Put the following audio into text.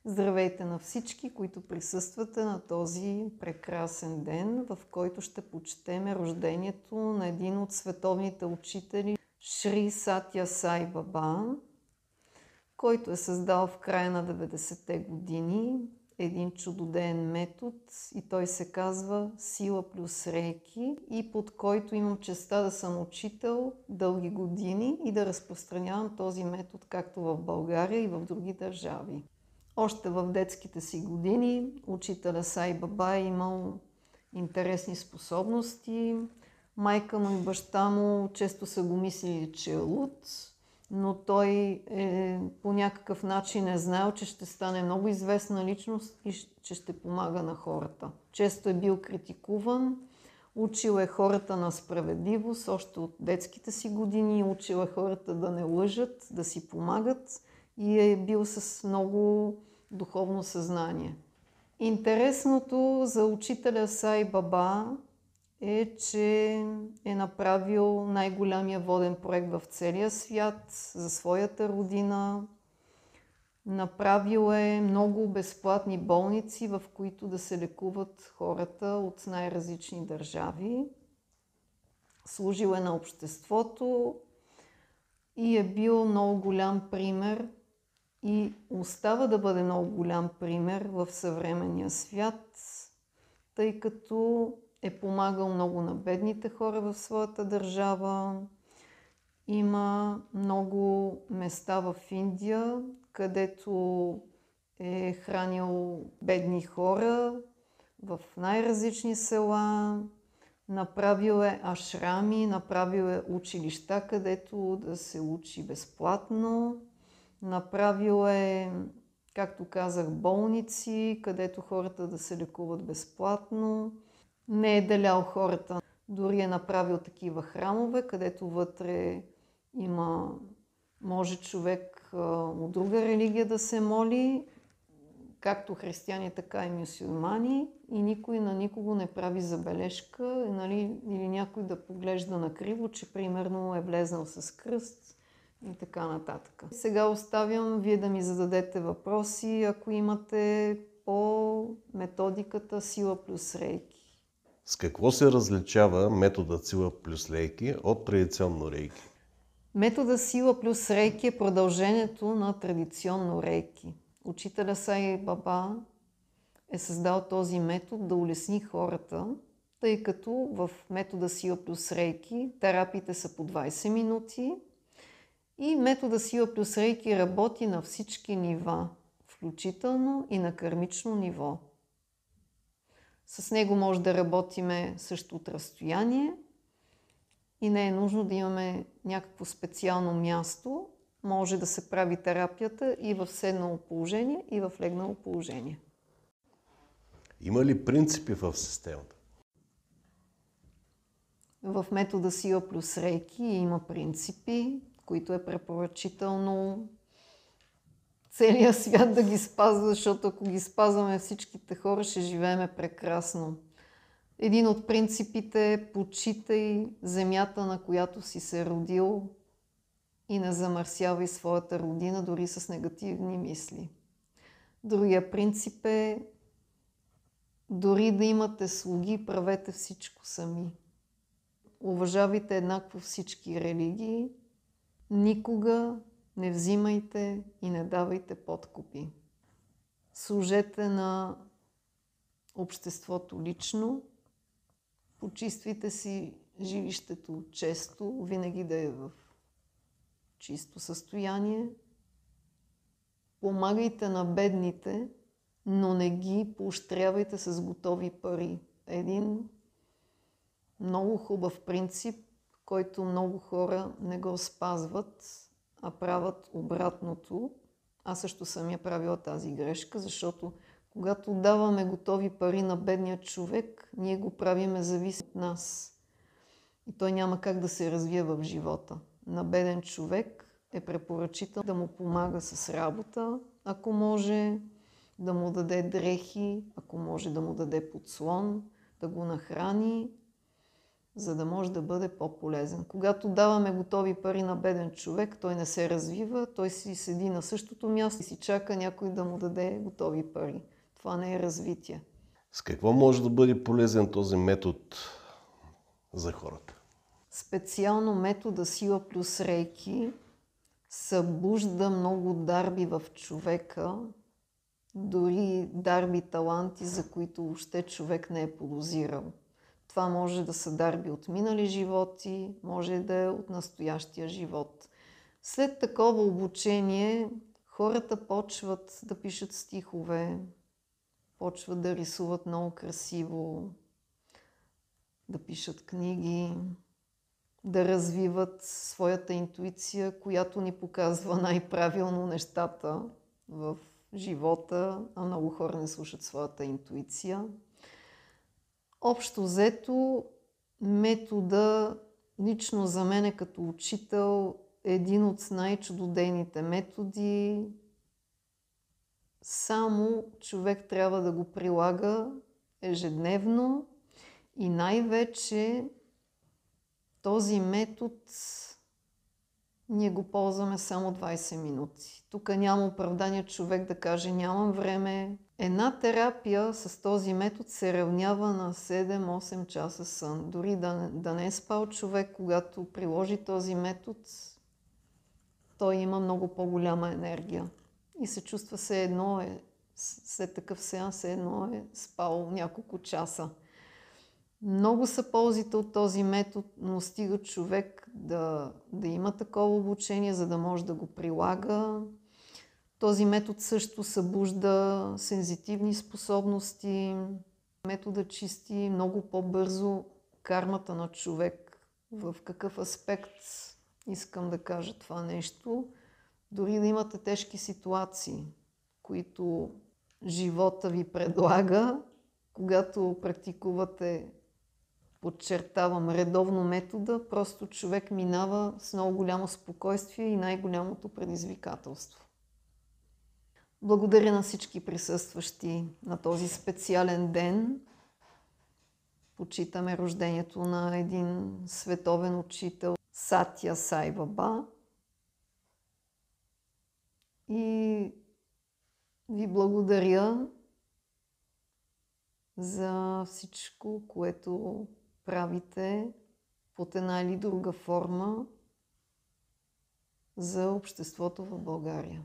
Здравейте на всички, които присъствате на този прекрасен ден, в който ще почетем рождението на един от световните учители, Шри Сатя Сай Баба, който е създал в края на 90-те години един чудодеен метод и той се казва Сила плюс Рейки, и под който имам честта да съм учител дълги години и да разпространявам този метод както в България и в други държави. Още в детските си години учителя Сай Баба е имал интересни способности. Майка му и баща му често са го мислили, че е луд, но той по някакъв начин е знаел, че ще стане много известна личност и че ще помага на хората. Често е бил критикуван, учил е хората на справедливост още от детските си години, учил е хората да не лъжат, да си помагат и е бил с много духовно съзнание. Интересното за учителя Сай Баба е, че е направил най-голямия воден проект в целия свят за своята родина. Направил е много безплатни болници, в които да се лекуват хората от най-различни държави. Служил е на обществото и е бил много голям пример и остава да бъде много голям пример в съвременния свят, тъй като е помагал много на бедните хора в своята държава. Има много места в Индия, където е хранил бедни хора в най-различни села. Направил е ашрами, направил е училища, където да се учи безплатно. Направил е, както казах, болници, където хората да се лекуват безплатно. Не е делял хората. Дори е направил такива храмове, където вътре може човек от друга религия да се моли, както християни, така и мюсюлмани, и никой на никого не прави забележка, или някой да поглежда накриво, че примерно е влезнал с кръст и така нататък. Сега оставям вие да ми зададете въпроси, ако имате, по методиката Сила плюс Рейки. С какво се различава методът Сила плюс Рейки от традиционно Рейки? Метода Сила плюс Рейки е продължението на традиционно Рейки. Учителя Сай Баба е създал този метод да улесни хората, тъй като в метода Сила плюс Рейки терапиите са по 20 минути и метода Сила плюс Рейки работи на всички нива, включително и на кармично ниво. С него може да работиме също от разстояние и не е нужно да имаме някакво специално място. Може да се прави терапията и в седнало положение, и в легнало положение. Има ли принципи в системата? В метода Сила плюс Рейки има принципи, които е препоръчително целият свят да ги спазва, защото ако ги спазваме всичките хора, ще живеем прекрасно. Един от принципите е: почитай земята, на която си се родил, и не замърсявай своята родина, дори с негативни мисли. Другия принцип е: дори да имате слуги, правете всичко сами. Уважавайте еднакво всички религии, никога не взимайте и не давайте подкупи. Служете на обществото лично, почиствайте си жилището често, винаги да е в чисто състояние. Помагайте на бедните, но не ги поощрявайте с готови пари. Един много хубав принцип, който много хора не го спазват, а правят обратното. Аз също съм я правила тази грешка, защото когато даваме готови пари на бедния човек, ние го правиме зависим от нас. И той няма как да се развие в живота. На беден човек е препоръчително да му помага с работа, ако може, да му даде дрехи, ако може да му даде подслон, да го нахрани. за да може да бъде по-полезен. Когато даваме готови пари на беден човек, той не се развива, той си седи на същото място и си чака някой да му даде готови пари. Това не е развитие. С какво може да бъде полезен този метод за хората? Специално метода сила плюс рейки събужда много дарби в човека, дори дарби таланти, за които въобще човек не е подозирал. Това може да са дарби от минали животи, може да е от настоящия живот. След такова обучение хората почват да пишат стихове, почват да рисуват много красиво, да пишат книги, да развиват своята интуиция, която ни показва най-правилно нещата в живота, а много хора не слушат своята интуиция. Общо взето, метода, лично за мен като учител, е един от най-чудодейните методи. Само човек трябва да го прилага ежедневно и най-вече този метод ние го ползваме само 20 минути. Тук няма оправдание човек да каже нямам време. Една терапия с този метод се равнява на 7-8 часа сън. Дори да не е спал човек, когато приложи този метод, той има много по-голяма енергия. И се чувства след такъв сеанс, едно е спал няколко часа. Много са ползите от този метод, но стига човек да има такова обучение, за да може да го прилага. Този метод също събужда сензитивни способности. Метода чисти много по-бързо кармата на човек. В какъв аспект искам да кажа това нещо? Дори да имате тежки ситуации, които живота ви предлага, когато практикувате, подчертавам, редовно метода, просто човек минава с много голямо спокойствие и най-голямото предизвикателство. Благодаря на всички присъстващи на този специален ден. Почитаме рождението на един световен учител, Сатя Сай Баба. И ви благодаря за всичко, което правите под една или друга форма за обществото в България.